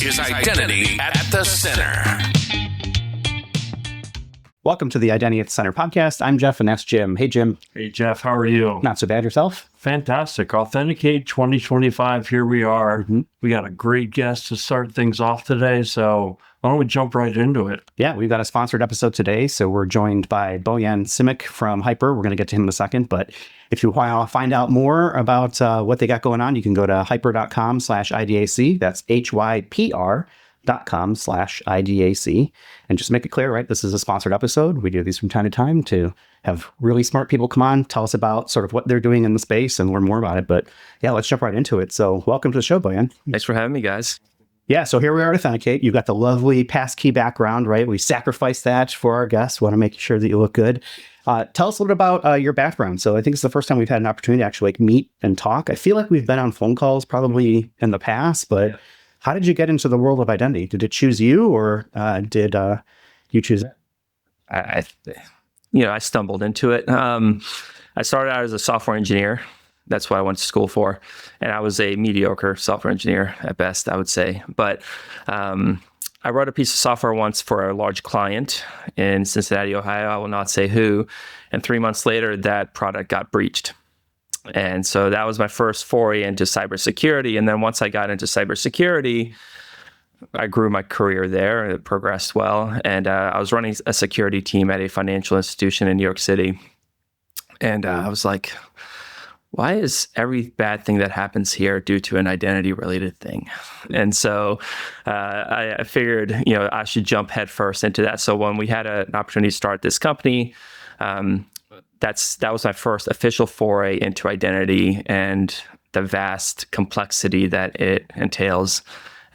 is Identity at the Center. Welcome to the Identity at the Center podcast. I'm Jeff, and that's Jim. Hey, Jim. Hey, Jeff. How are you? Not so bad. Yourself? Fantastic. Authenticate 2025. Here we are. Mm-hmm. We got a great guest to start things off today. So why don't we jump right into it? Yeah, we've got a sponsored episode today. So we're joined by Bojan Simic from HYPR. We're going to get to him in a second. But if you want to find out more about what they got going on, you can go to hypr.com/IDAC. That's HYPR.com/IDAC. And just make it clear, right? This is a sponsored episode. We do these from time to time to have really smart people come on, tell us about sort of what they're doing in the space and learn more about it. But yeah, let's jump right into it. So welcome to the show, Bojan. Thanks for having me, guys. Yeah, so here we are at Authenticate. You've got the lovely passkey background, right? We sacrificed that for our guests. Want to make sure that you look good. Tell us a little bit about your background. So I think it's the first time we've had an opportunity to actually meet and talk. I feel like we've been on phone calls probably in the past, but how did you get into the world of identity? Did it choose you, or did you choose it? I stumbled into it. I started out as a software engineer. That's what I went to school for. And I was a mediocre software engineer at best, I would say. But I wrote a piece of software once for a large client in Cincinnati, Ohio. I will not say who. And 3 months later, that product got breached. And so that was my first foray into cybersecurity. And then once I got into cybersecurity, I grew my career there. It progressed well. And I was running a security team at a financial institution in New York City. And I was like, why is every bad thing that happens here due to an identity-related thing? And so I figured, I should jump headfirst into that. So when we had an opportunity to start this company, that was my first official foray into identity and the vast complexity that it entails.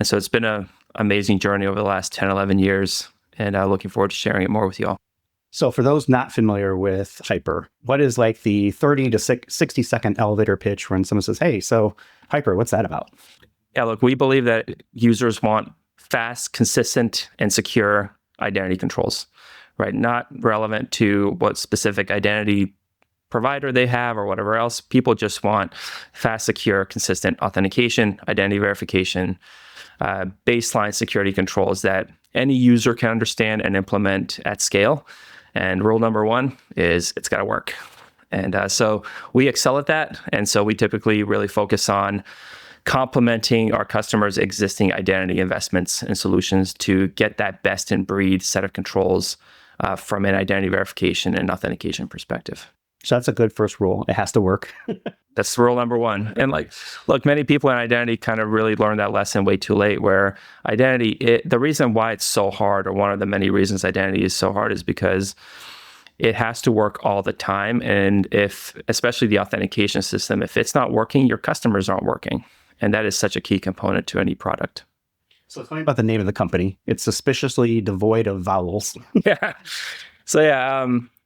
And so it's been an amazing journey over the last 10, 11 years, and looking forward to sharing it more with you all. So for those not familiar with HYPR, what is like the 30 to 60 second elevator pitch when someone says, hey, so HYPR, what's that about? Yeah, look, we believe that users want fast, consistent, and secure identity controls, right? Not relevant to what specific identity provider they have or whatever else. People just want fast, secure, consistent authentication, identity verification, baseline security controls that any user can understand and implement at scale. And rule number one is it's got to work. And so we excel at that. And so we typically really focus on complementing our customers' existing identity investments and solutions to get that best in breed set of controls from an identity verification and authentication perspective. So that's a good first rule. It has to work. That's rule number one. And look, many people in identity kind of really learned that lesson way too late, where identity, the reason why it's so hard, or one of the many reasons identity is so hard, is because it has to work all the time. And especially the authentication system, if it's not working, your customers aren't working. And that is such a key component to any product. So tell me about the name of the company. It's suspiciously devoid of vowels. Yeah. So yeah,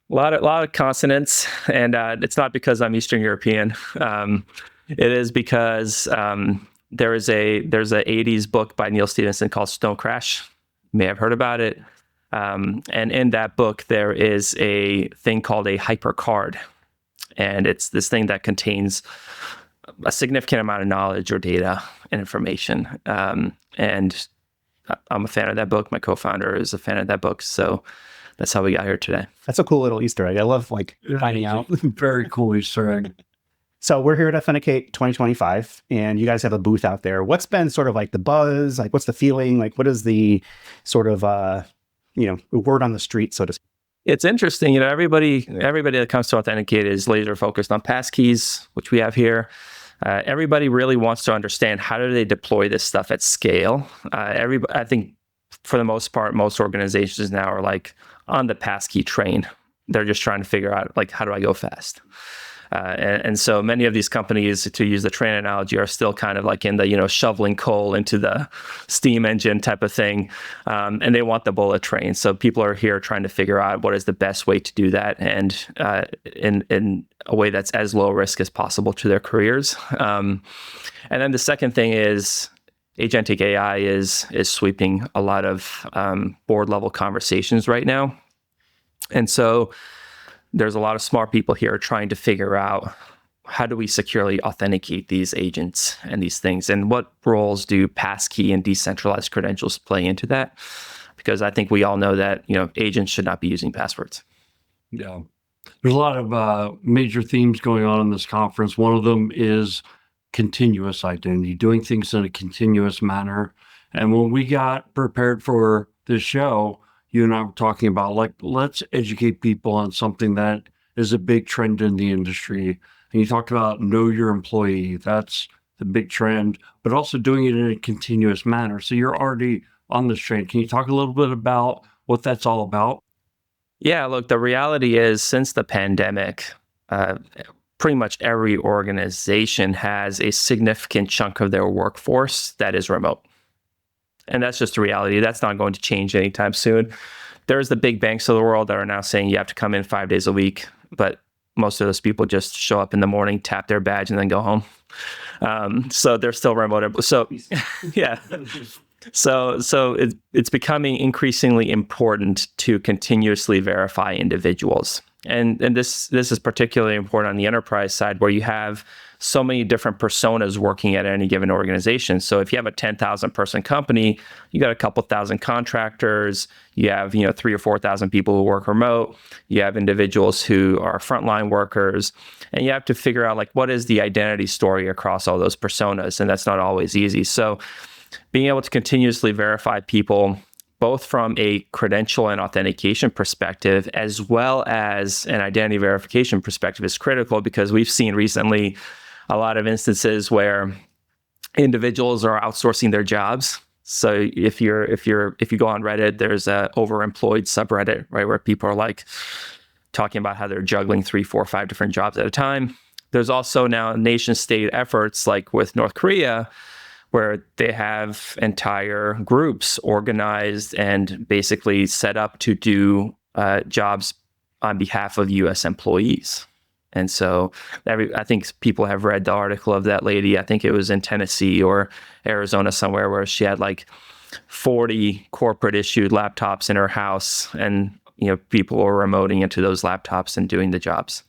a lot of consonants, and it's not because I'm Eastern European. It is because there's a 80s book by Neil Stephenson called Snow Crash. You may have heard about it. And in that book, there is a thing called a HYPR card. And it's this thing that contains a significant amount of knowledge or data and information. And I'm a fan of that book. My co-founder is a fan of that book. So that's how we got here today. That's a cool little Easter egg. I love finding out. Very cool Easter egg. So we're here at Authenticate 2025, and you guys have a booth out there. What's been sort of like the buzz? Like, what's the feeling? Like, what is the sort of, word on the street, so to speak? It's interesting. Everybody that comes to Authenticate is laser focused on passkeys, which we have here. Everybody really wants to understand, how do they deploy this stuff at scale? I think for the most part, most organizations now are like on the passkey train. They're just trying to figure out, like, how do I go fast? And so many of these companies, to use the train analogy, are still kind of like in the, shoveling coal into the steam engine type of thing. And they want the bullet train. So people are here trying to figure out what is the best way to do that, and in a way that's as low risk as possible to their careers. And then the second thing is agentic AI is sweeping a lot of board level conversations right now. And so there's a lot of smart people here trying to figure out how do we securely authenticate these agents and these things? And what roles do passkey and decentralized credentials play into that? Because I think we all know that, agents should not be using passwords. Yeah. There's a lot of major themes going on in this conference. One of them is continuous identity, doing things in a continuous manner. And when we got prepared for this show, you and I were talking about, like, let's educate people on something that is a big trend in the industry. And you talked about know your employee. That's the big trend, but also doing it in a continuous manner. So you're already on this train. Can you talk a little bit about what that's all about? Yeah, look, the reality is since the pandemic, pretty much every organization has a significant chunk of their workforce that is remote. And that's just the reality. That's not going to change anytime soon. There's the big banks of the world that are now saying you have to come in 5 days a week, but most of those people just show up in the morning, tap their badge, and then go home. So they're still remote. So yeah. So it's becoming increasingly important to continuously verify individuals. And this is particularly important on the enterprise side, where you have so many different personas working at any given organization. So if you have a 10,000 person company, you got a couple thousand contractors, you have 3,000 or 4,000 people who work remote, you have individuals who are frontline workers, and you have to figure out, like, what is the identity story across all those personas, and that's not always easy. So being able to continuously verify people, both from a credential and authentication perspective, as well as an identity verification perspective, is critical, because we've seen recently a lot of instances where individuals are outsourcing their jobs. So if you go on Reddit, there's a overemployed subreddit, right, where people are like talking about how they're juggling 3, 4, 5 different jobs at a time. There's also now nation state efforts, like with North Korea, where they have entire groups organized and basically set up to do jobs on behalf of U.S. employees. And so I think people have read the article of that lady. I think it was in Tennessee or Arizona somewhere, where she had like 40 corporate issued laptops in her house, and people were remoting into those laptops and doing the jobs.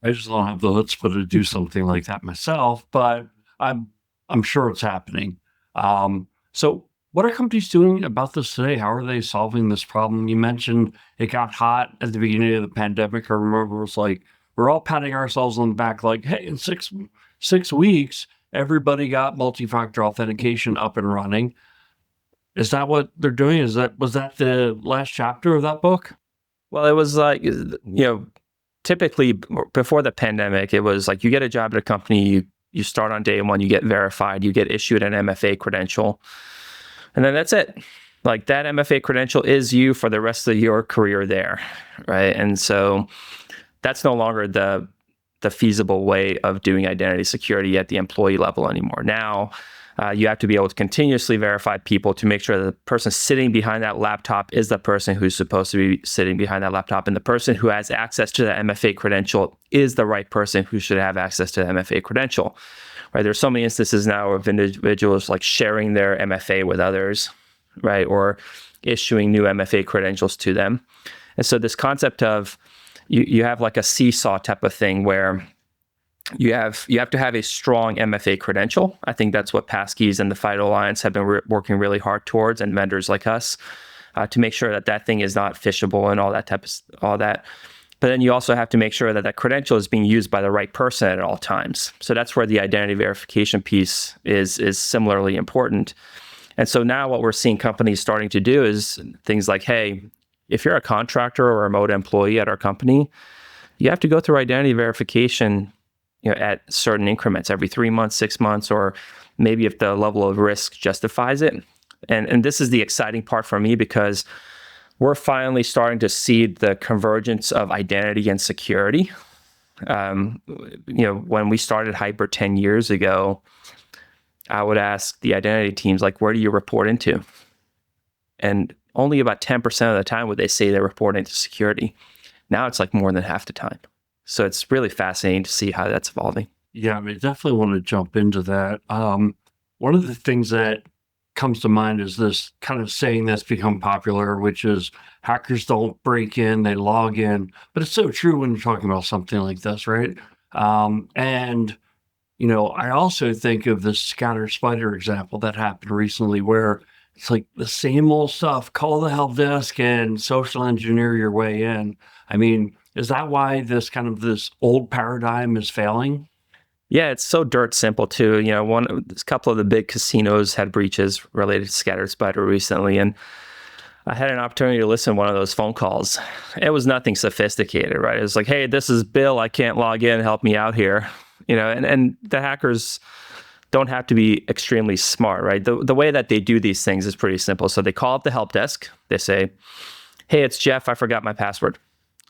I just don't have the chutzpah to do something like that myself, but I'm sure it's happening. So what are companies doing about this today? How are they solving this problem? You mentioned it got hot at the beginning of the pandemic. I remember it was like, we're all patting ourselves on the back, like, hey, in six weeks, everybody got multi-factor authentication up and running. Is that what they're doing? Was that the last chapter of that book? Well, it was like, typically before the pandemic, it was like you get a job at a company, you start on day one, you get verified, you get issued an MFA credential, and then that's it. Like, that MFA credential is you for the rest of your career there, right? And so that's no longer the feasible way of doing identity security at the employee level anymore. Now, you have to be able to continuously verify people to make sure that the person sitting behind that laptop is the person who's supposed to be sitting behind that laptop, and the person who has access to the MFA credential is the right person who should have access to the MFA credential. Right? There's so many instances now of individuals like sharing their MFA with others, right, or issuing new MFA credentials to them. And so this concept of you have like a seesaw type of thing, where you have to have a strong MFA credential. I think that's what Passkeys and the FIDO Alliance have been working really hard towards, and vendors like us, to make sure that thing is not phishable and all that. But then you also have to make sure that credential is being used by the right person at all times. So that's where the identity verification piece is similarly important. And so now what we're seeing companies starting to do is things like, hey, if you're a contractor or a remote employee at our company, you have to go through identity verification, at certain increments every 3 months, 6 months, or maybe if the level of risk justifies it. And this is the exciting part for me, because we're finally starting to see the convergence of identity and security. When we started HYPR 10 years ago, I would ask the identity teams, like, where do you report into? And only about 10% of the time would they say they report into security. Now it's like more than half the time. So it's really fascinating to see how that's evolving. Yeah, I definitely want to jump into that. One of the things that comes to mind is this kind of saying that's become popular, which is hackers don't break in, they log in. But it's so true when you're talking about something like this, right? And I also think of the scatter spider example that happened recently where it's like the same old stuff, call the help desk and social engineer your way in. I mean, is that why this old paradigm is failing? Yeah, it's so dirt simple too. A couple of the big casinos had breaches related to scattered spider recently, and I had an opportunity to listen to one of those phone calls. It was nothing sophisticated, right? It was like, hey, this is Bill. I can't log in. Help me out here. And the hackers don't have to be extremely smart, right? The way that they do these things is pretty simple. So they call up the help desk. They say, hey, it's Jeff. I forgot my password,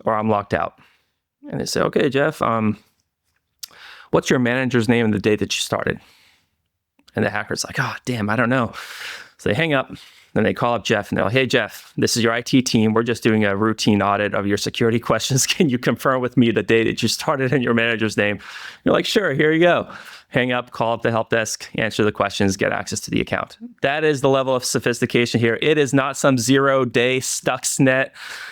or I'm locked out. And they say, okay, Jeff, what's your manager's name and the date that you started? And the hacker's like, oh, damn, I don't know. So they hang up. Then they call up Jeff and they're like, hey, Jeff, this is your IT team. We're just doing a routine audit of your security questions. Can you confirm with me the date that you started and your manager's name? You're like, sure, here you go. Hang up, call up the help desk, answer the questions, get access to the account. That is the level of sophistication here. It is not some 0-day Stuxnet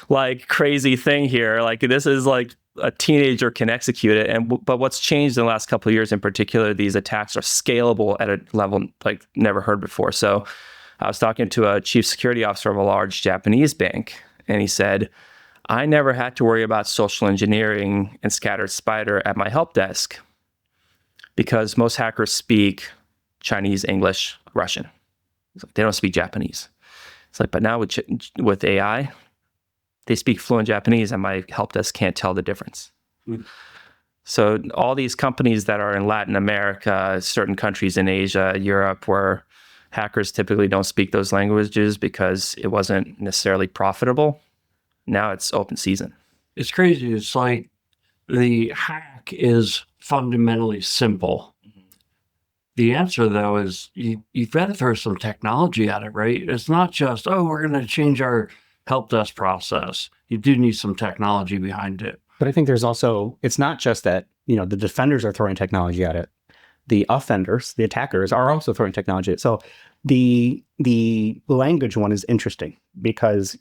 like crazy thing here. Like this is like a teenager can execute it. But what's changed in the last couple of years in particular, these attacks are scalable at a level like never heard before. So I was talking to a chief security officer of a large Japanese bank, and he said, I never had to worry about social engineering and scattered spider at my help desk because most hackers speak Chinese, English, Russian. They don't speak Japanese. It's like, but now with AI, they speak fluent Japanese and my help desk can't tell the difference. Mm. So all these companies that are in Latin America, certain countries in Asia, Europe, where hackers typically don't speak those languages because it wasn't necessarily profitable. Now it's open season. It's crazy. It's like the hack is fundamentally simple. Mm-hmm. The answer, though, is you've got to throw some technology at it, right? It's not just, oh, we're going to change our help desk process. You do need some technology behind it. But I think there's also, it's not just that, the defenders are throwing technology at it. The offenders, the attackers, are also throwing technology at it. So the language one is interesting because,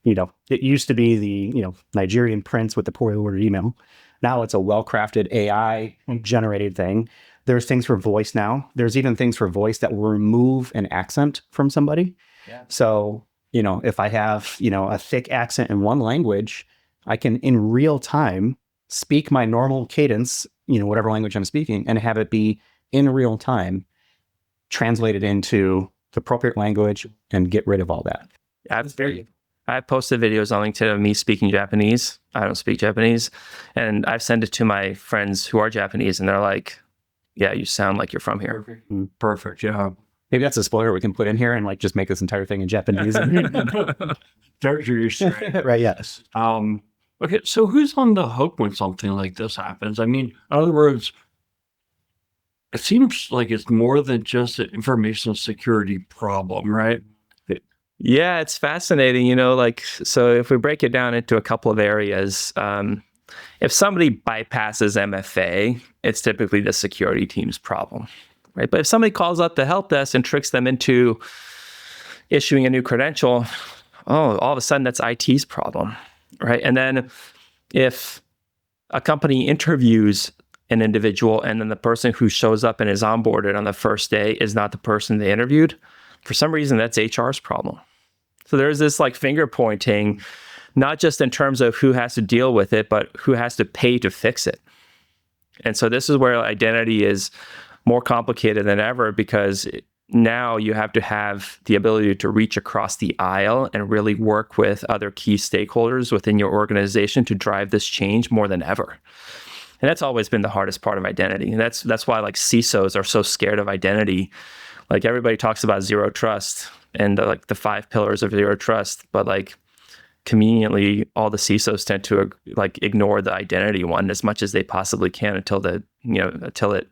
it used to be the, Nigerian prince with the poorly worded email. Now it's a well-crafted AI generated thing. There's things for voice now. There's even things for voice that will remove an accent from somebody. Yeah. So, if I have, a thick accent in one language, I can in real time speak my normal cadence, whatever language I'm speaking, and have it be in real time translated into the appropriate language and get rid of all that. I've posted videos on LinkedIn of me speaking Japanese. I don't speak Japanese. And I've sent it to my friends who are Japanese, and they're like, yeah, you sound like you're from here. Perfect. Yeah. Maybe that's a spoiler we can put in here and just make this entire thing in Japanese. Right, yes. Okay, so who's on the hook when something like this happens? I mean, in other words, it seems like it's more than just an information security problem, right? Yeah, it's fascinating. So if we break it down into a couple of areas, if somebody bypasses MFA, it's typically the security team's problem, right? But if somebody calls up the help desk and tricks them into issuing a new credential, all of a sudden that's IT's problem, right? And then if a company interviews an individual and then the person who shows up and is onboarded on the first day is not the person they interviewed, for some reason that's HR's problem. So there's this finger pointing, not just in terms of who has to deal with it, but who has to pay to fix it. And so this is where identity is more complicated than ever, because now you have to have the ability to reach across the aisle and really work with other key stakeholders within your organization to drive this change more than ever. And that's always been the hardest part of identity. And that's why CISOs are so scared of identity. Everybody talks about zero trust and the 5 pillars of zero trust, but conveniently all the CISOs tend to ignore the identity one as much as they possibly can until it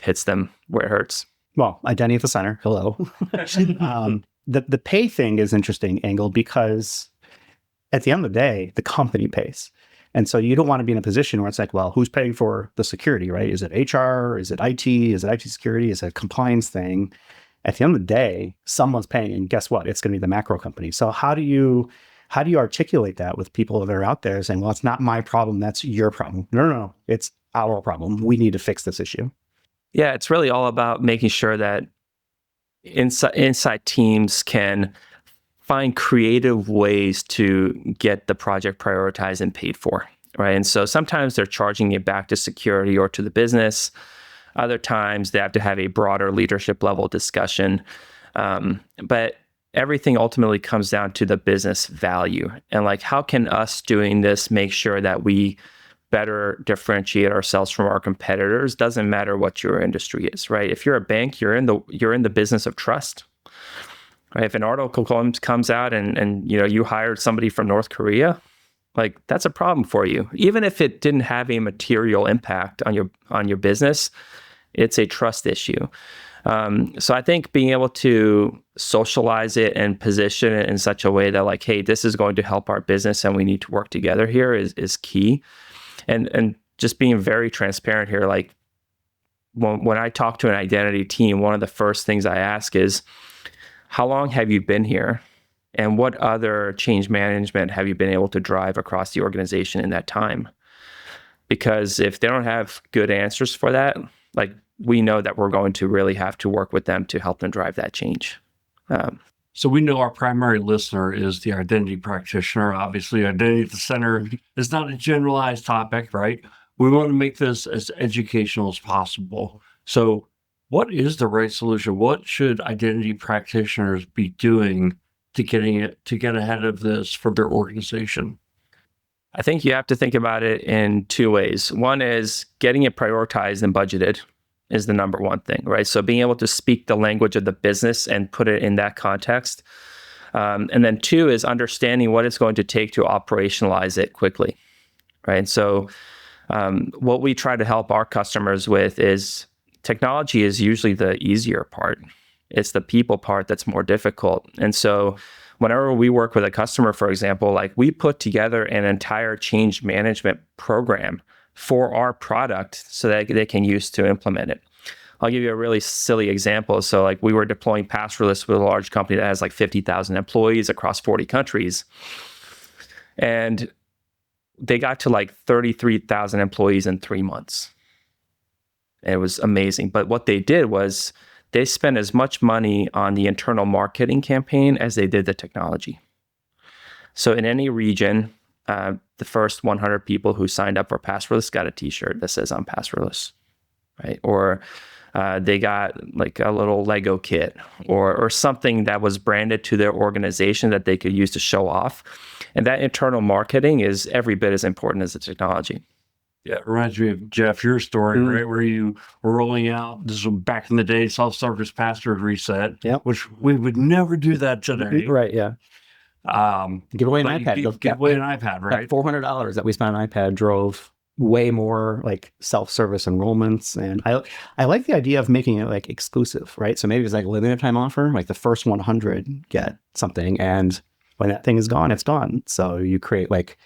hits them where it hurts. Well, identity at the center. Hello. The pay thing is interesting, Angle, because at the end of the day, the company pays. And so you don't want to be in a position where it's like, well, who's paying for the security, right? Is it HR? Is it IT? Is it IT security? Is it a compliance thing? At the end of the day, someone's paying, and guess what? It's going to be the macro company. So how do you articulate that with people that are out there saying, well, it's not my problem, that's your problem? No. It's our problem. We need to fix this issue. Yeah, it's really all about making sure that inside teams can find creative ways to get the project prioritized and paid for, right? And so sometimes they're charging it back to security or to the business. Other times they have to have a broader leadership level discussion. But everything ultimately comes down to the business value. And like, how can us doing this make sure that we better differentiate ourselves from our competitors? Doesn't matter what your industry is, right? If you're a bank, you're in the business of trust. Right? If an article comes out and you hired somebody from North Korea, like that's a problem for you. Even if it didn't have a material impact on your business, it's a trust issue. So I think being able to socialize it and position it in such a way that like, hey, this is going to help our business and we need to work together here is key. And just being very transparent here, like when I talk to an identity team, one of the first things I ask is, how long have you been here? And what other change management have you been able to drive across the organization in that time? Because if they don't have good answers for that, like we know that we're going to really have to work with them to help them drive that change. So we know our primary listener is the identity practitioner. Obviously, identity at the center is not a generalized topic, right? We want to make this as educational as possible. So what is the right solution? What should identity practitioners be doing to get ahead of this for their organization? I think you have to think about it in two ways. One is getting it prioritized and budgeted is the number one thing, right? So being able to speak the language of the business and put it in that context. And then two is understanding what it's going to take to operationalize it quickly, right? And so what we try to help our customers with is technology is usually the easier part. It's the people part that's more difficult. And so whenever we work with a customer, for example, like we put together an entire change management program for our product so that they can use to implement it. I'll give you a really silly example. So like we were deploying passwordless with a large company that has like 50,000 employees across 40 countries. And they got to like 33,000 employees in 3 months. And it was amazing. But what they did was they spent as much money on the internal marketing campaign as they did the technology. So in any region, the first 100 people who signed up for passwordless got a t-shirt that says I'm passwordless, right? Or they got like a little Lego kit or something that was branded to their organization that they could use to show off. And that internal marketing is every bit as important as the technology. Yeah, it reminds me of, Jeff, your story, right? Where you were rolling out, this was back in the day, self-service password reset, which we would never do that today. Right, yeah. Give away an iPad. Give away an iPad, right? $400 that we spent on iPad drove way more like self-service enrollments. And I like the idea of making it like exclusive, right? So maybe it's like a limited time offer, like the first 100 get something. And when that thing is gone, it's gone. So you create like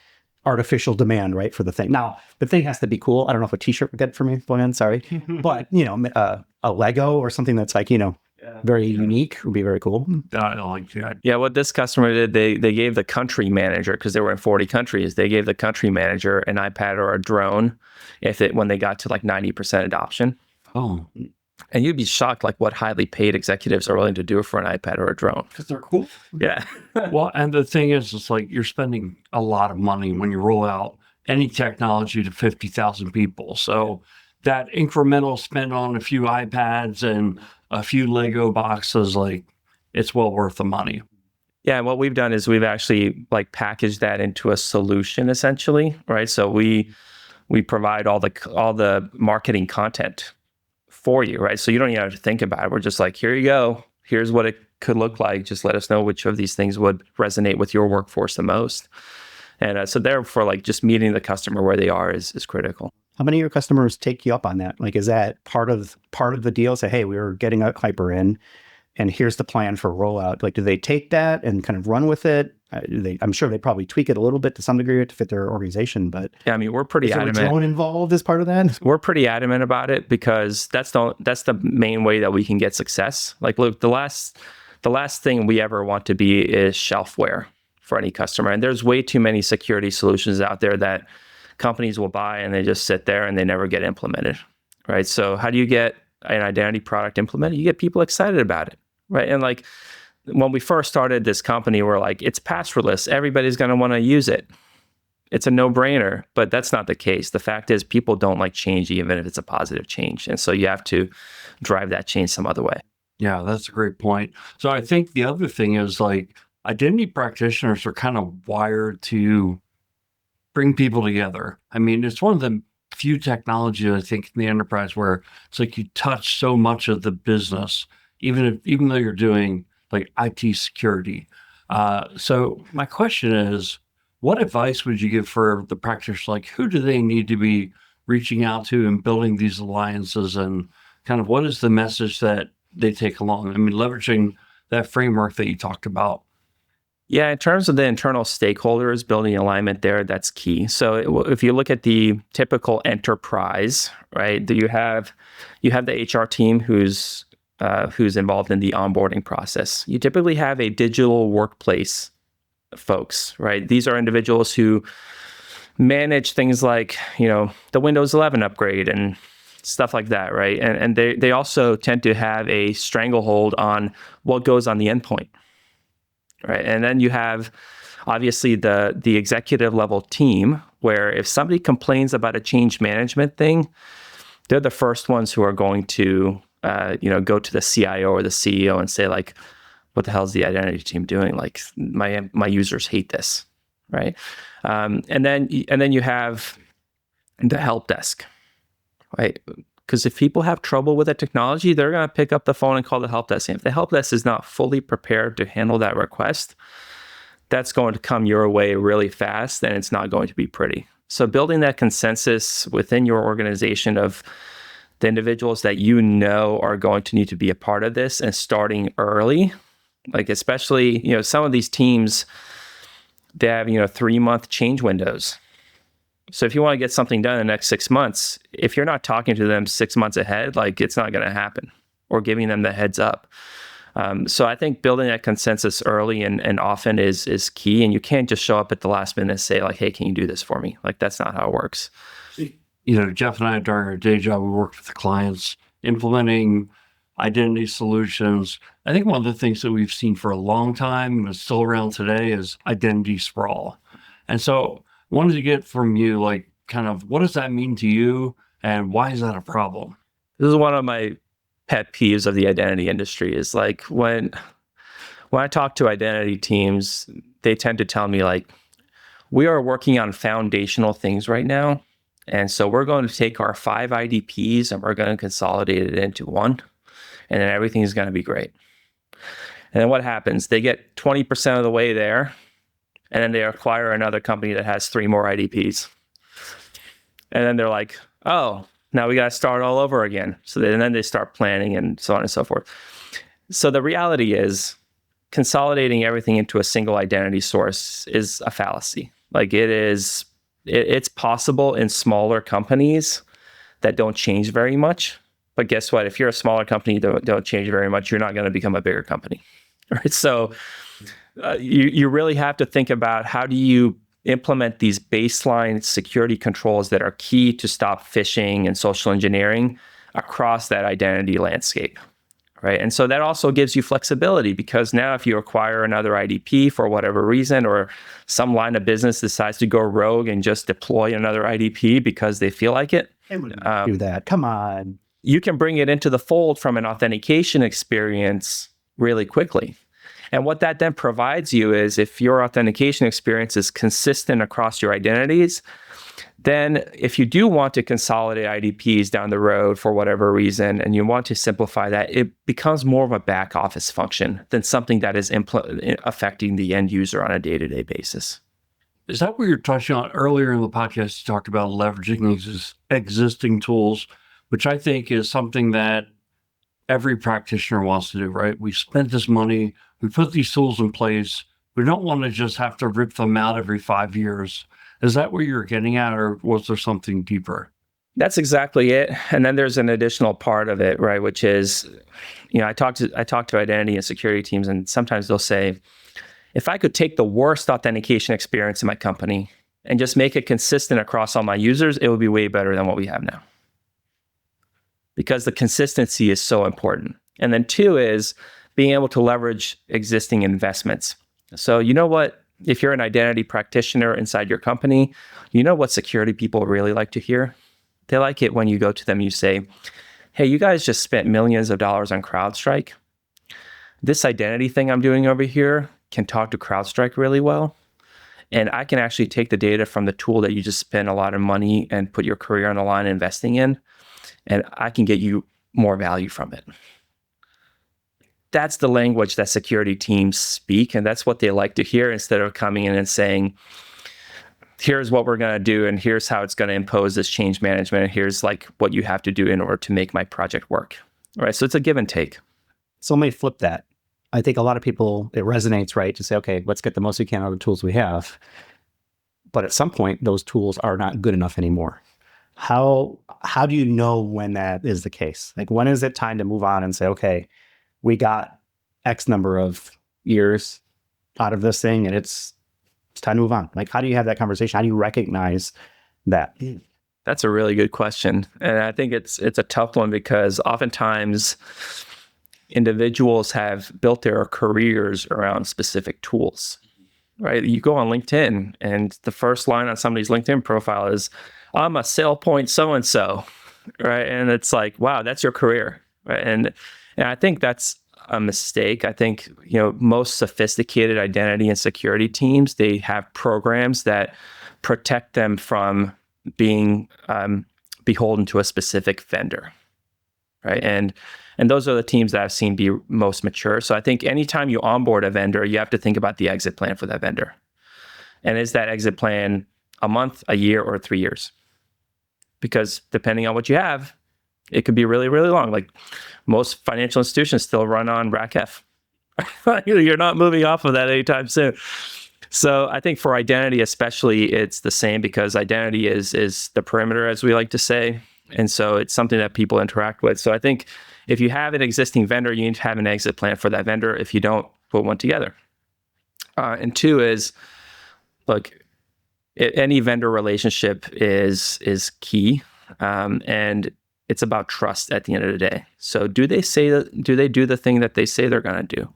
artificial demand, right, for the thing. Now, the thing has to be cool. I don't know if a t-shirt would get it for me, Bojan, sorry. But, a Lego or something that's like, very unique would be very cool. I like that. Yeah, what this customer did, they gave the country manager, because they were in 40 countries, they gave the country manager an iPad or a drone when they got to like 90% adoption. Oh. And you'd be shocked like what highly paid executives are willing to do for an iPad or a drone. Because they're cool. Yeah. Well, and the thing is, it's like you're spending a lot of money when you roll out any technology to 50,000 people. So that incremental spend on a few iPads and a few Lego boxes, like it's well worth the money. Yeah, and what we've done is we've actually like packaged that into a solution essentially, right? So we provide all the marketing content for you, right? So you don't even have to think about it. We're just like, here you go. Here's what it could look like. Just let us know which of these things would resonate with your workforce the most. And so therefore, like just meeting the customer where they are is critical. How many of your customers take you up on that? Like, is that part of the deal? Say, hey, we were getting a HYPR in, and here's the plan for rollout. Like, do they take that and kind of run with it? I'm sure they probably tweak it a little bit to some degree to fit their organization, but yeah, I mean, we're pretty adamant. Is there a drone involved as part of that? We're pretty adamant about it because that's the main way that we can get success. Like, look, the last thing we ever want to be is shelfware for any customer, and there's way too many security solutions out there that companies will buy and they just sit there and they never get implemented, right? So how do you get an identity product implemented? You get people excited about it, right? And like when we first started this company, we're like, it's passwordless. Everybody's going to want to use it. It's a no-brainer, but that's not the case. The fact is people don't like change, even if it's a positive change. And so you have to drive that change some other way. Yeah, that's a great point. So I think the other thing is like identity practitioners are kind of wired to bring people together. I mean, it's one of the few technologies I think in the enterprise where it's like you touch so much of the business, even though you're doing like IT security. So my question is, what advice would you give for the practitioners? Like, who do they need to be reaching out to and building these alliances, and kind of what is the message that they take along? I mean, leveraging that framework that you talked about. Yeah, in terms of the internal stakeholders, building alignment there, that's key. So if you look at the typical enterprise, right, you have the HR team who's involved in the onboarding process. You typically have a digital workplace folks, right? These are individuals who manage things like, the Windows 11 upgrade and stuff like that, right? And they also tend to have a stranglehold on what goes on the endpoint, right? And then you have obviously the executive level team, where if somebody complains about a change management thing, they're the first ones who are going to go to the CIO or the CEO and say like, what the hell is the identity team doing? Like my users hate this, right? And then you have the help desk, right? Because if people have trouble with the technology, they're going to pick up the phone and call the help desk. And if the help desk is not fully prepared to handle that request, that's going to come your way really fast, and it's not going to be pretty. So building that consensus within your organization of the individuals that are going to need to be a part of this, and starting early. Like especially, some of these teams, they have, 3-month change windows. So if you want to get something done in the next 6 months, if you're not talking to them 6 months ahead, like it's not going to happen, or giving them the heads up. So I think building that consensus early and often is key. And you can't just show up at the last minute and say like, hey, can you do this for me? Like that's not how it works. Jeff and I, during our day job, we worked with the clients implementing identity solutions. I think one of the things that we've seen for a long time and is still around today is identity sprawl. And so I wanted to get from you, like, kind of what does that mean to you and why is that a problem? This is one of my pet peeves of the identity industry is like when I talk to identity teams, they tend to tell me like, we are working on foundational things right now. And so we're going to take our 5 IDPs and we're going to consolidate it into one. And then everything is going to be great. And then what happens? They get 20% of the way there, and then they acquire another company that has 3 more IDPs. And then they're like, oh, now we got to start all over again. So then they start planning and so on and so forth. So the reality is consolidating everything into a single identity source is a fallacy. Like it's possible in smaller companies that don't change very much. But guess what? If you're a smaller company that don't change very much, you're not going to become a bigger company, right? So you really have to think about how do you implement these baseline security controls that are key to stop phishing and social engineering across that identity landscape, right? And so that also gives you flexibility, because now if you acquire another IDP for whatever reason, or some line of business decides to go rogue and just deploy another IDP because they feel like it, do that. Come on. You can bring it into the fold from an authentication experience really quickly. And what that then provides you is, if your authentication experience is consistent across your identities, then if you do want to consolidate IDPs down the road for whatever reason, and you want to simplify that, it becomes more of a back office function than something that is affecting the end user on a day-to-day basis. Is that what you're touching on earlier in the podcast? You talked about leveraging existing tools, which I think is something that every practitioner wants to do, right? We spent this money, we put these tools in place. We don't want to just have to rip them out every 5 years. Is that what you're getting at, or was there something deeper? That's exactly it. And then there's an additional part of it, right? Which is, I talk to identity and security teams, and sometimes they'll say, if I could take the worst authentication experience in my company and just make it consistent across all my users, it would be way better than what we have now. Because the consistency is so important. And then 2 is being able to leverage existing investments. So you know what? If you're an identity practitioner inside your company, you know what security people really like to hear? They like it when you go to them, you say, hey, you guys just spent millions of dollars on CrowdStrike. This identity thing I'm doing over here can talk to CrowdStrike really well. And I can actually take the data from the tool that you just spent a lot of money and put your career on the line investing in, and I can get you more value from it. That's the language that security teams speak, and that's what they like to hear instead of coming in and saying, here's what we're going to do, and here's how it's going to impose this change management, and here's like what you have to do in order to make my project work. All right, so it's a give and take. So let me flip that. I think a lot of people, it resonates, right, to say, okay, let's get the most we can out of the tools we have. But at some point, those tools are not good enough anymore. How do you know when that is the case? Like, when is it time to move on and say, okay, we got X number of years out of this thing, and it's time to move on? Like, how do you have that conversation? How do you recognize that? That's a really good question. And I think it's a tough one because oftentimes individuals have built their careers around specific tools, right? You go on LinkedIn and the first line on somebody's LinkedIn profile is, I'm a SailPoint so-and-so, right? And it's like, wow, that's your career, right? And I think that's a mistake. I think, most sophisticated identity and security teams, they have programs that protect them from being beholden to a specific vendor, right? And those are the teams that I've seen be most mature. So I think anytime you onboard a vendor, you have to think about the exit plan for that vendor. And is that exit plan a month, a year, or 3 years? Because depending on what you have, it could be really, really long. Like most financial institutions still run on RACF. You're not moving off of that anytime soon. So I think for identity especially, it's the same because identity is the perimeter, as we like to say. And so it's something that people interact with. So I think if you have an existing vendor, you need to have an exit plan for that vendor. If you don't, put one together. And 2 is, look, any vendor relationship is key. And it's about trust at the end of the day. So do they do the thing that they say they're going to do?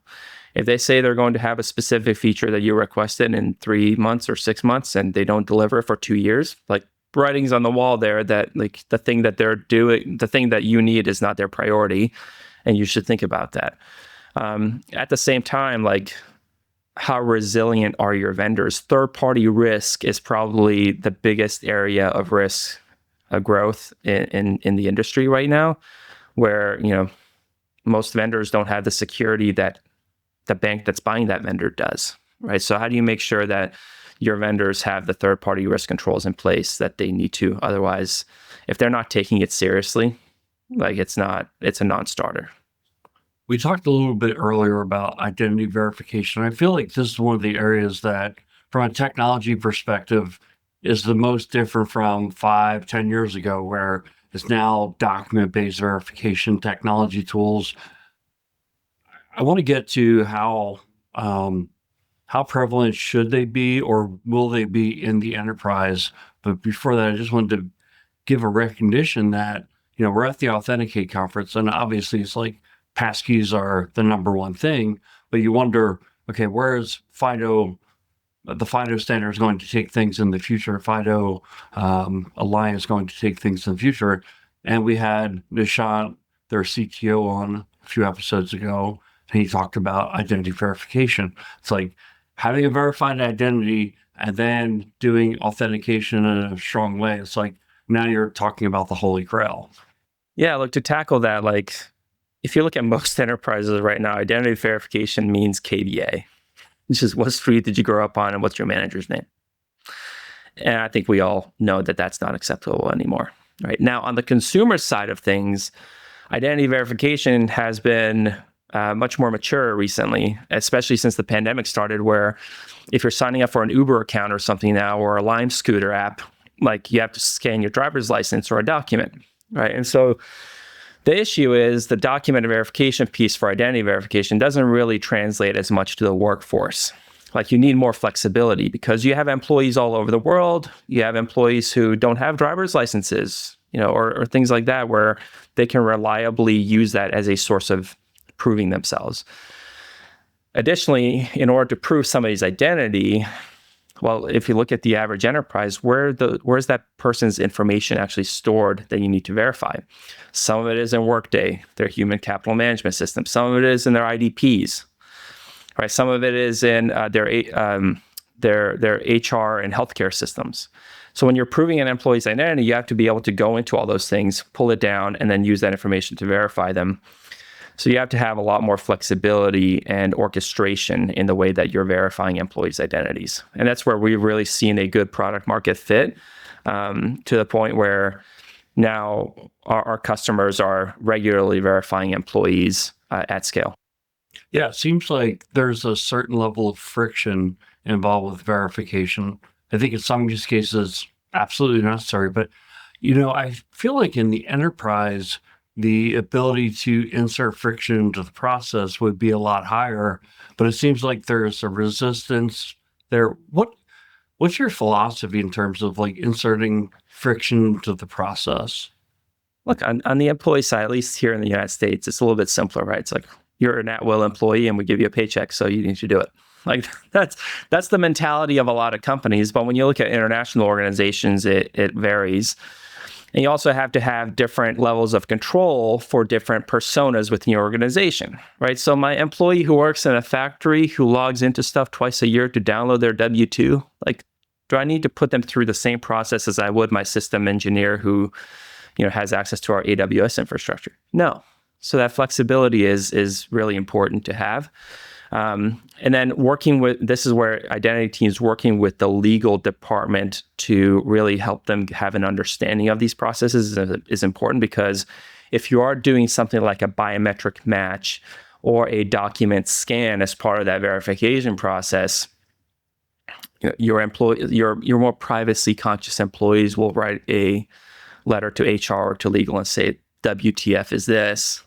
If they say they're going to have a specific feature that you requested in 3 months or 6 months and they don't deliver for 2 years, like writings on the wall there that like the thing that they're doing, the thing that you need is not their priority. And you should think about that. At the same time, like how resilient are your vendors? Third-party risk is probably the biggest area of risk growth in the industry right now, where most vendors don't have the security that the bank that's buying that vendor does, right? So how do you make sure that your vendors have the third-party risk controls in place that they need to? Otherwise, if they're not taking it seriously, like it's a non-starter. We talked a little bit earlier about identity verification. I feel like this is one of the areas that, from a technology perspective, is the most different from 5-10 years ago, where it's now document-based verification technology tools. I want to get to how prevalent should they be, or will they be in the enterprise? But before that, I just wanted to give a recognition that, we're at the Authenticate conference, and obviously it's like passkeys are the number one thing, but you wonder, okay, where is FIDO? The FIDO standard is going to take things in the future. FIDO Alliance is going to take things in the future. And we had Nishant, their CTO, on a few episodes ago, and he talked about identity verification. It's like having a verified identity and then doing authentication in a strong way. It's like now you're talking about the Holy Grail. Yeah, look, to tackle that, like if you look at most enterprises right now, identity verification means KBA. It's just what street did you grow up on and what's your manager's name? And I think we all know that that's not acceptable anymore. Right now, on the consumer side of things, identity verification has been much more mature recently, especially since the pandemic started, where if you're signing up for an Uber account or something now, or a Lime scooter app, like you have to scan your driver's license or a document, right? And so the issue is the document verification piece for identity verification doesn't really translate as much to the workforce. Like you need more flexibility because you have employees all over the world. You have employees who don't have driver's licenses, or things like that, where they can reliably use that as a source of proving themselves. Additionally, in order to prove somebody's identity, well, if you look at the average enterprise, where's that person's information actually stored that you need to verify? Some of it is in Workday, their human capital management system. Some of it is in their IDPs, right? Some of it is in their HR and healthcare systems. So when you're proving an employee's identity, you have to be able to go into all those things, pull it down, and then use that information to verify them. So you have to have a lot more flexibility and orchestration in the way that you're verifying employees' identities. And that's where we've really seen a good product market fit, to the point where now our customers are regularly verifying employees at scale. Yeah, it seems like there's a certain level of friction involved with verification. I think in some use cases, absolutely necessary. But, I feel like in the enterprise, the ability to insert friction into the process would be a lot higher, but it seems like there's a resistance there. What's your philosophy in terms of like inserting friction into the process? Look, on the employee side, at least here in the United States, it's a little bit simpler, right? It's like you're an at-will employee and we give you a paycheck, so you need to do it. Like that's the mentality of a lot of companies. But when you look at international organizations, it varies. And you also have to have different levels of control for different personas within your organization, right? So my employee who works in a factory who logs into stuff twice a year to download their W-2, like, do I need to put them through the same process as I would my system engineer who, has access to our AWS infrastructure? No. So that flexibility is really important to have. And then this is where identity teams working with the legal department to really help them have an understanding of these processes is important, because if you are doing something like a biometric match or a document scan as part of that verification process, your more privacy conscious employees will write a letter to HR or to legal and say, WTF is this?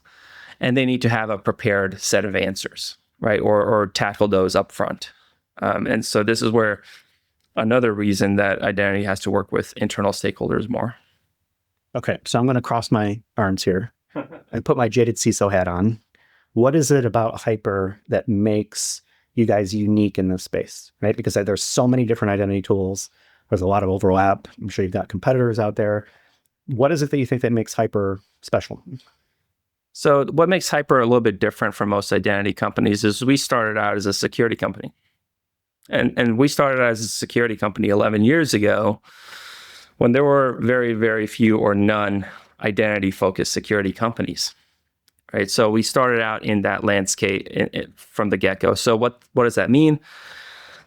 And they need to have a prepared set of answers, right? Or tackle those up front. And so this is where another reason that identity has to work with internal stakeholders more. Okay, so I'm going to cross my arms here and put my jaded CISO hat on. What is it about HYPR that makes you guys unique in this space, right? Because there's so many different identity tools. There's a lot of overlap. I'm sure you've got competitors out there. What is it that you think that makes HYPR special? So what makes HYPR a little bit different from most identity companies is we started out as a security company. And we started out as a security company 11 years ago when there were very, very few or none identity-focused security companies, right? So we started out in that landscape from the get-go. So what does that mean?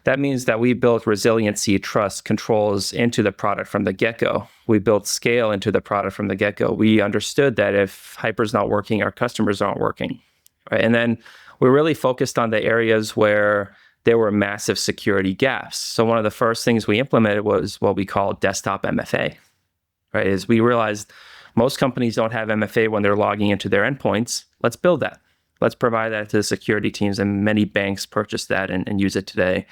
That means that we built resiliency, trust, controls into the product from the get-go. We built scale into the product from the get-go. We understood that if HYPR's not working, our customers aren't working, right? And then we really focused on the areas where there were massive security gaps. So one of the first things we implemented was what we call desktop MFA, right? Is we realized most companies don't have MFA when they're logging into their endpoints. Let's build that. Let's provide that to the security teams, and many banks purchase that and use it today.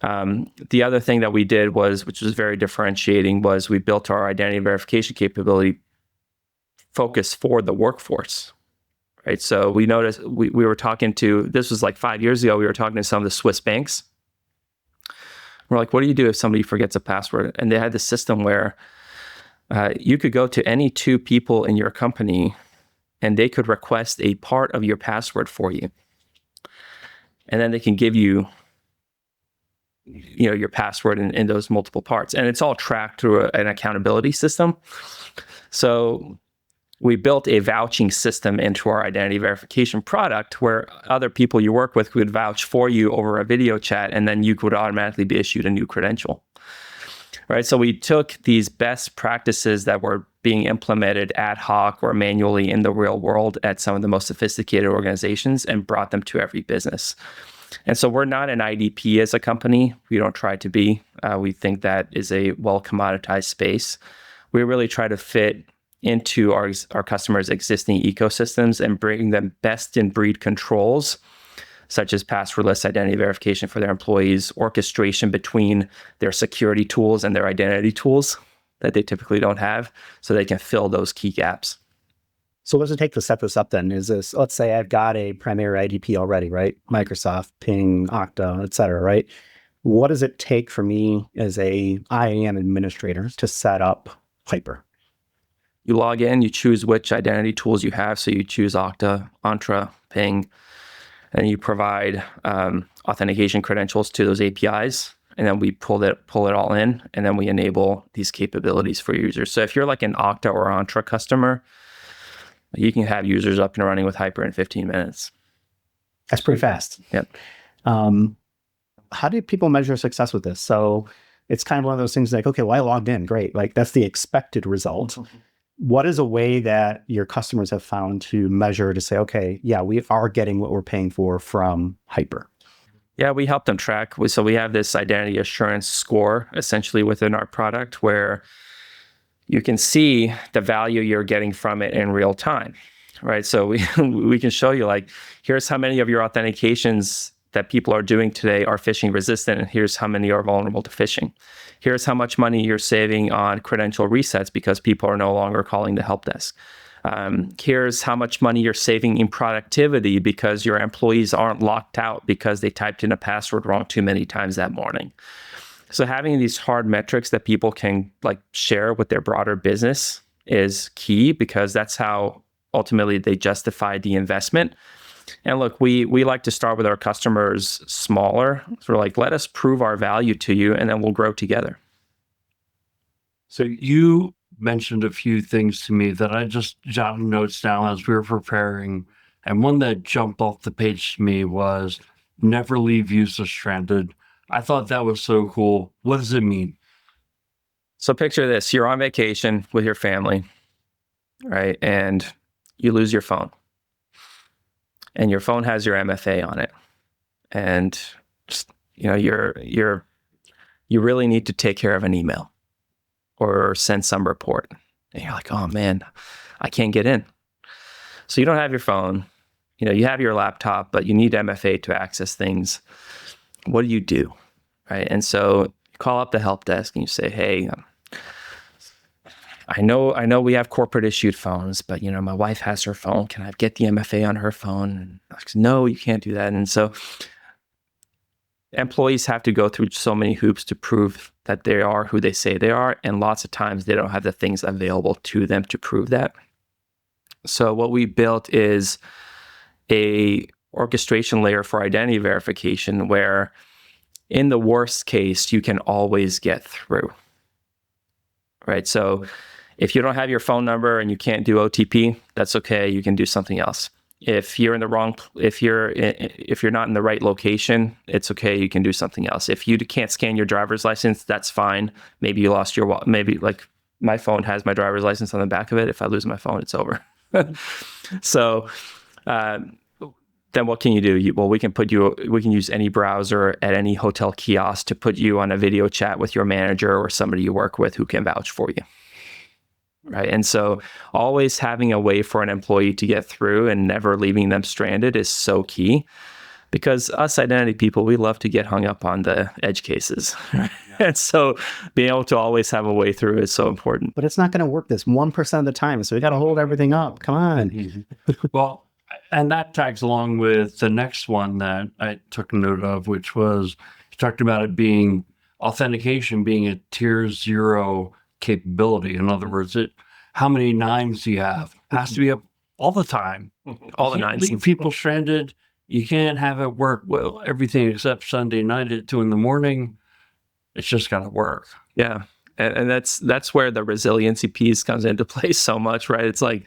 The other thing that we did which was very differentiating, was we built our identity verification capability focused for the workforce, right? So we noticed we were talking to, this was like 5 years ago, we were talking to some of the Swiss banks. We're like, what do you do if somebody forgets a password? And they had this system where you could go to any two people in your company and they could request a part of your password for you. And then they can give you, your password in those multiple parts. And it's all tracked through an accountability system. So we built a vouching system into our identity verification product where other people you work with could vouch for you over a video chat, and then you could automatically be issued a new credential. Right? So we took these best practices that were being implemented ad hoc or manually in the real world at some of the most sophisticated organizations and brought them to every business. And so we're not an IDP as a company. We don't try to be. We think that is a well-commoditized space. We really try to fit into our customers' existing ecosystems and bring them best-in-breed controls such as passwordless identity verification for their employees, orchestration between their security tools and their identity tools that they typically don't have, so they can fill those key gaps. So what does it take to set this up then? Is this, let's say I've got a primary IDP already, right? Microsoft, Ping, Okta, et cetera, right? What does it take for me as a IAM administrator to set up HYPR? You log in, you choose which identity tools you have. So you choose Okta, Entra, Ping, and you provide authentication credentials to those APIs. And then we pull it all in, and then we enable these capabilities for users. So if you're like an Okta or Entra customer, you can have users up and running with HYPR in 15 minutes. That's pretty fast. Yep. How do people measure success with this? So it's kind of one of those things like, okay, well, I logged in, great. Like that's the expected result. What is a way that your customers have found to measure to say, okay, yeah, we are getting what we're paying for from HYPR? Yeah, we help them track. So we have this identity assurance score essentially within our product where you can see the value you're getting from it in real time, right? So we can show you like, here's how many of your authentications that people are doing today are phishing resistant, and here's how many are vulnerable to phishing. Here's how much money you're saving on credential resets because people are no longer calling the help desk. Here's how much money you're saving in productivity because your employees aren't locked out because they typed in a password wrong too many times that morning. So having these hard metrics that people can like share with their broader business is key, because that's how ultimately they justify the investment. And look, we like to start with our customers smaller. So we're like, let us prove our value to you, and then we'll grow together. So you mentioned a few things to me that I just jotted notes down as we were preparing. And one that jumped off the page to me was never leave user stranded. I thought that was so cool. What does it mean? So picture this, you're on vacation with your family, right? And you lose your phone. And your phone has your MFA on it. And just, you really need to take care of an email or send some report. And you're like, oh man, I can't get in. So you don't have your phone, you have your laptop, but you need MFA to access things. What do? Right? And so you call up the help desk and you say, hey, I know we have corporate issued phones, but my wife has her phone. Can I get the MFA on her phone? And I said, no, you can't do that. And so employees have to go through so many hoops to prove that they are who they say they are. And lots of times they don't have the things available to them to prove that. So what we built is a orchestration layer for identity verification where in the worst case, you can always get through, right? So if you don't have your phone number and you can't do OTP, that's okay. You can do something else. If you're if you're not in the right location, it's okay. You can do something else. If you can't scan your driver's license, that's fine. Maybe you lost maybe like my phone has my driver's license on the back of it. If I lose my phone, it's over. So, then what can you do? We can use any browser at any hotel kiosk to put you on a video chat with your manager or somebody you work with who can vouch for you. Right. And so always having a way for an employee to get through and never leaving them stranded is so key, because us identity people, we love to get hung up on the edge cases. Right? Yeah. And so being able to always have a way through is so important. But it's not going to work this 1% of the time. So we got to hold everything up. Come on. Well, and that tags along with the next one that I took note of, which was you talked about it being authentication being a tier 0 capability. In other words, how many nines do you have? It has to be up all the time. All the nines. Leave people stranded. You can't have it work well, everything except Sunday night at 2 a.m. It's just got to work. Yeah. And that's where the resiliency piece comes into play so much, right? It's like,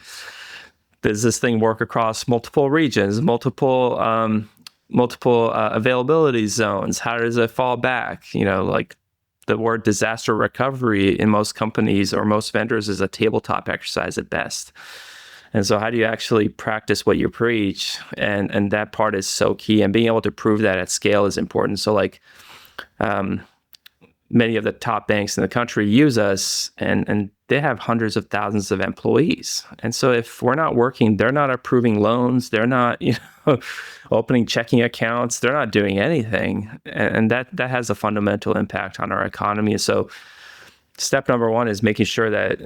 does this thing work across multiple regions, multiple availability zones? How does it fall back? Like the word disaster recovery in most companies or most vendors is a tabletop exercise at best. And so how do you actually practice what you preach? And that part is so key. And being able to prove that at scale is important. So like many of the top banks in the country use us, and they have hundreds of thousands of employees. And so if we're not working, they're not approving loans. They're not, opening checking accounts. They're not doing anything. And that has a fundamental impact on our economy. So step number one is making sure that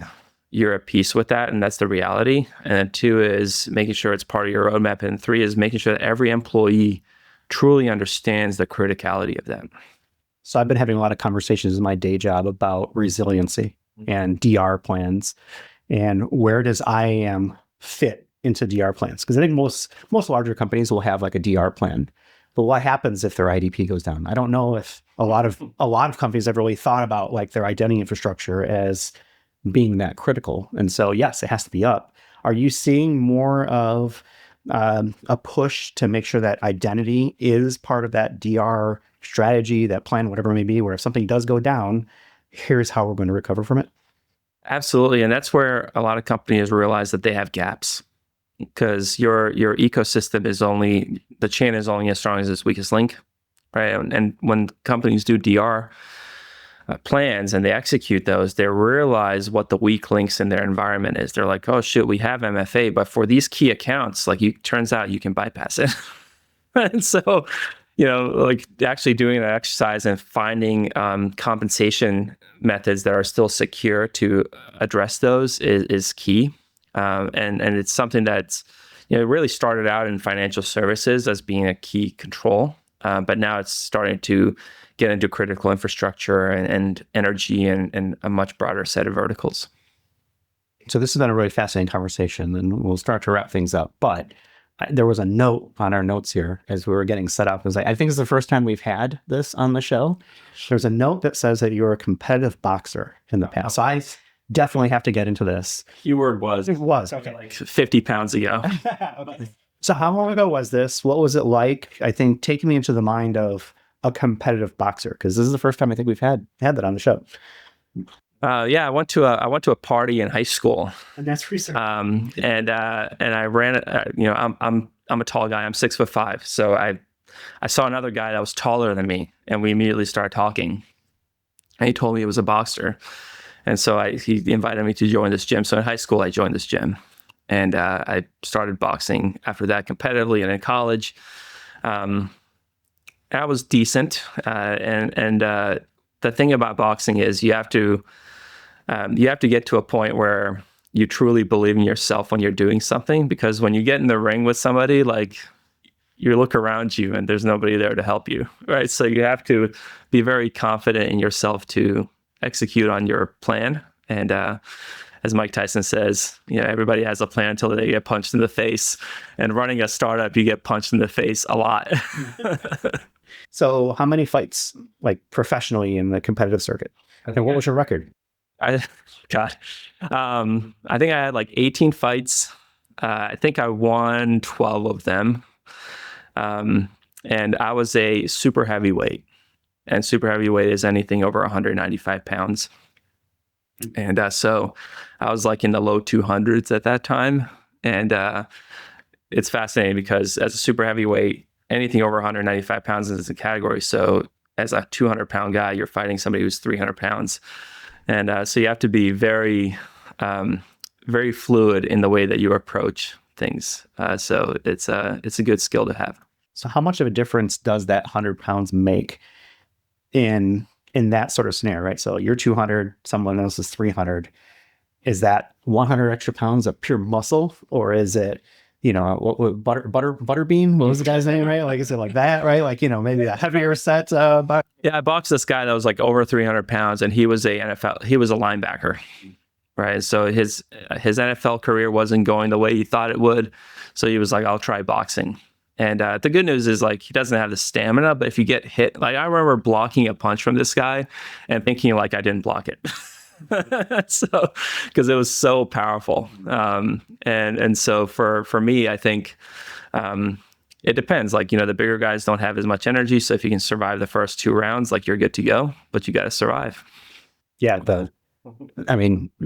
you're at peace with that, and that's the reality. And then two is making sure it's part of your roadmap. And three is making sure that every employee truly understands the criticality of that. So I've been having a lot of conversations in my day job about resiliency and DR plans, and where does IAM fit into DR plans? Because I think most larger companies will have like a DR plan, but what happens if their IDP goes down? I don't know if a lot of companies have really thought about like their identity infrastructure as being that critical. And so yes, it has to be up. Are you seeing more of a push to make sure that identity is part of that DR strategy, that plan, whatever it may be, where if something does go down, here's how we're going to recover from it? Absolutely. And that's where a lot of companies realize that they have gaps, because your ecosystem the chain is only as strong as its weakest link, right? And when companies do DR plans and they execute those, they realize what the weak links in their environment is. They're like, oh shit, we have MFA, but for these key accounts, like turns out you can bypass it. And so, like actually doing that exercise and finding compensation methods that are still secure to address those is key. And it's something that's, it really started out in financial services as being a key control, but now it's starting to get into critical infrastructure and energy and a much broader set of verticals. So this has been a really fascinating conversation, and we'll start to wrap things up. But there was a note on our notes here as we were getting set up. It was like, I think it's the first time we've had this on the show. There's a note that says that you're a competitive boxer in the past. So I definitely have to get into this. Keyword was. It was. Okay. Like 50 pounds ago. Okay. So how long ago was this? What was it like? I think taking me into the mind of a competitive boxer, because this is the first time I think we've had that on the show. Yeah, I went to a party in high school, And that's recent. and I ran it. I'm a tall guy. I'm 6'5", so I saw another guy that was taller than me, and we immediately started talking. And he told me he was a boxer, and so he invited me to join this gym. So in high school, I joined this gym, and I started boxing after that competitively, and in college, I was decent. And the thing about boxing is you have to get to a point where you truly believe in yourself when you're doing something, because when you get in the ring with somebody, like you look around you and there's nobody there to help you, right? So you have to be very confident in yourself to execute on your plan. And as Mike Tyson says, everybody has a plan until they get punched in the face. And running a startup, you get punched in the face a lot. So how many fights, like professionally in the competitive circuit? And what was your record? I think I had like 18 fights. I think I won 12 of them. And I was a super heavyweight, and super heavyweight is anything over 195 pounds. And so I was like in the low 200s at that time. And it's fascinating because as a super heavyweight, anything over 195 pounds is a category. So as a 200-pound guy, you're fighting somebody who's 300 pounds. And so you have to be very, very fluid in the way that you approach things. So it's a good skill to have. So how much of a difference does that 100 pounds make in that sort of scenario, right? So you're 200, someone else is 300. Is that 100 extra pounds of pure muscle, or is it, what Butterbean? What was the guy's name, right? Like, is it like that, right? Like, maybe a heavier set. Yeah, I boxed this guy that was like over 300 pounds, and he was a linebacker, right? So his NFL career wasn't going the way he thought it would. So he was like, I'll try boxing. And the good news is, like, he doesn't have the stamina, but if you get hit, like, I remember blocking a punch from this guy and thinking like I didn't block it. So, because it was so powerful. And so for me, I think it depends. Like, the bigger guys don't have as much energy. So if you can survive the first 2 rounds, like, you're good to go, but you got to survive. Yeah.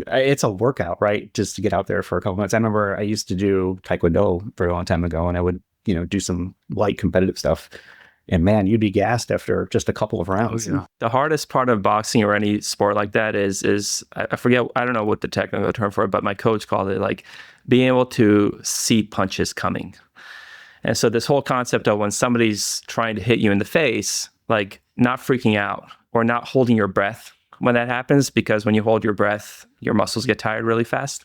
It's a workout, right? Just to get out there for a couple months. I remember I used to do Taekwondo for a long time ago, and I would, do some light competitive stuff. And man, you'd be gassed after just a couple of rounds. Oh, yeah. The hardest part of boxing or any sport like that is I forget, I don't know what the technical term for it, but my coach called it, like, being able to see punches coming. And so this whole concept of when somebody's trying to hit you in the face, like not freaking out or not holding your breath when that happens, because when you hold your breath, your muscles get tired really fast.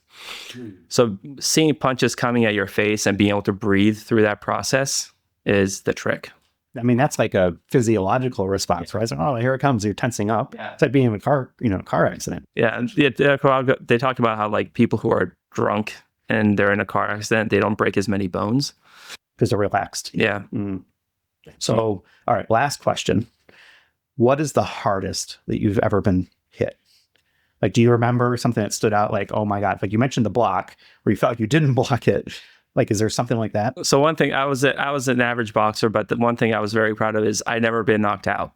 So seeing punches coming at your face and being able to breathe through that process is the trick. I mean, that's like a physiological response, right? So, oh, here it comes. You're tensing up. Yeah. It's like being in a car, car accident. Yeah. And they talked about how like people who are drunk and they're in a car accident, they don't break as many bones. Because they're relaxed. Yeah. So, all right, last question. What is the hardest that you've ever been hit? Like, do you remember something that stood out? Like, oh my God, like you mentioned the block where you felt like you didn't block it. Like, is there something like that? So one thing, I was an average boxer, but the one thing I was very proud of is I never been knocked out.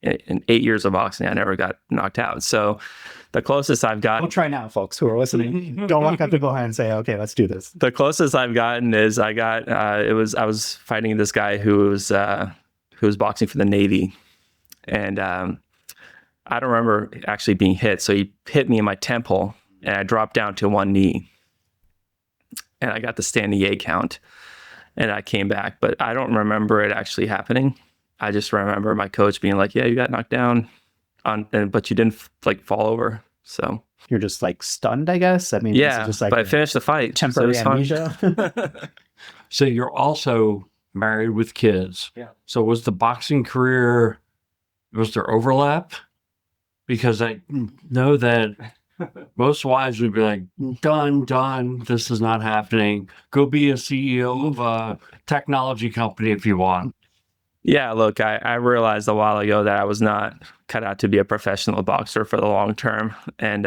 In 8 years of boxing, I never got knocked out. So the closest I've gotten... Don't try now, folks who are listening. Don't walk up to Bojan and say, okay, let's do this. The closest I've gotten is I was fighting this guy who was boxing for the Navy. And I don't remember actually being hit. So he hit me in my temple and I dropped down to one knee. And I got the standing A count and I came back, but I don't remember it actually happening. I just remember my coach being like, yeah, you got knocked down but you didn't like fall over. So you're just like stunned, I guess. I mean, yeah, just like but I finished the fight. Temporary so amnesia. So you're also married with kids. Yeah. So was the boxing career, was there overlap? Because I know that most wives would be like, done. This is not happening. Go be a CEO of a technology company if you want. Yeah, look, I realized a while ago that I was not cut out to be a professional boxer for the long term. And,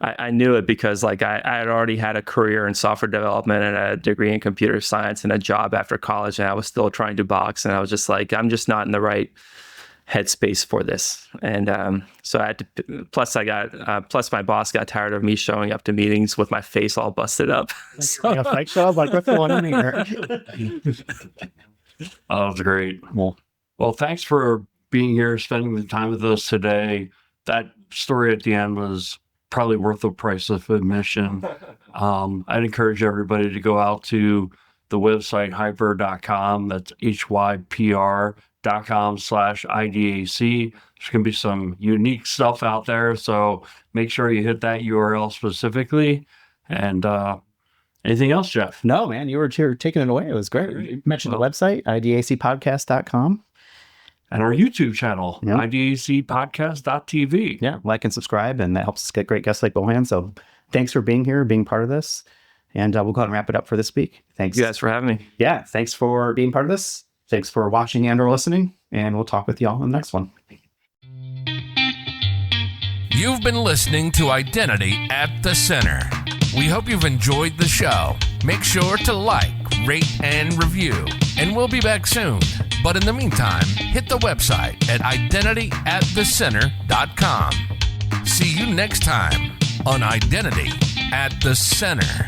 I knew it because like I had already had a career in software development and a degree in computer science and a job after college. And I was still trying to box. And I was just like, I'm just not in the right headspace for this. And so I had to, plus my boss got tired of me showing up to meetings with my face all busted up. Like a fight club, like what's going on here? Oh, that's great. Well, thanks for being here, spending the time with us today. That story at the end was probably worth the price of admission. I'd encourage everybody to go out to the website hyper.com. That's HYPR.com/IDAC. There's going to be some unique stuff out there. So make sure you hit that URL specifically. And anything else, Jeff? No, man, you were here taking it away. It was great. You mentioned the website, idacpodcast.com. And our YouTube channel, yep. idacpodcast.tv. Yeah, like and subscribe, and that helps us get great guests like Bojan. So thanks for being here, being part of this. And we'll go ahead and wrap it up for this week. Thanks. You guys for having me. Yeah, thanks for being part of this. Thanks for watching and or listening. And we'll talk with you all in the next one. You've been listening to Identity at the Center. We hope you've enjoyed the show. Make sure to like, rate, and review. And we'll be back soon. But in the meantime, hit the website at identityatthecenter.com. See you next time on Identity at the Center.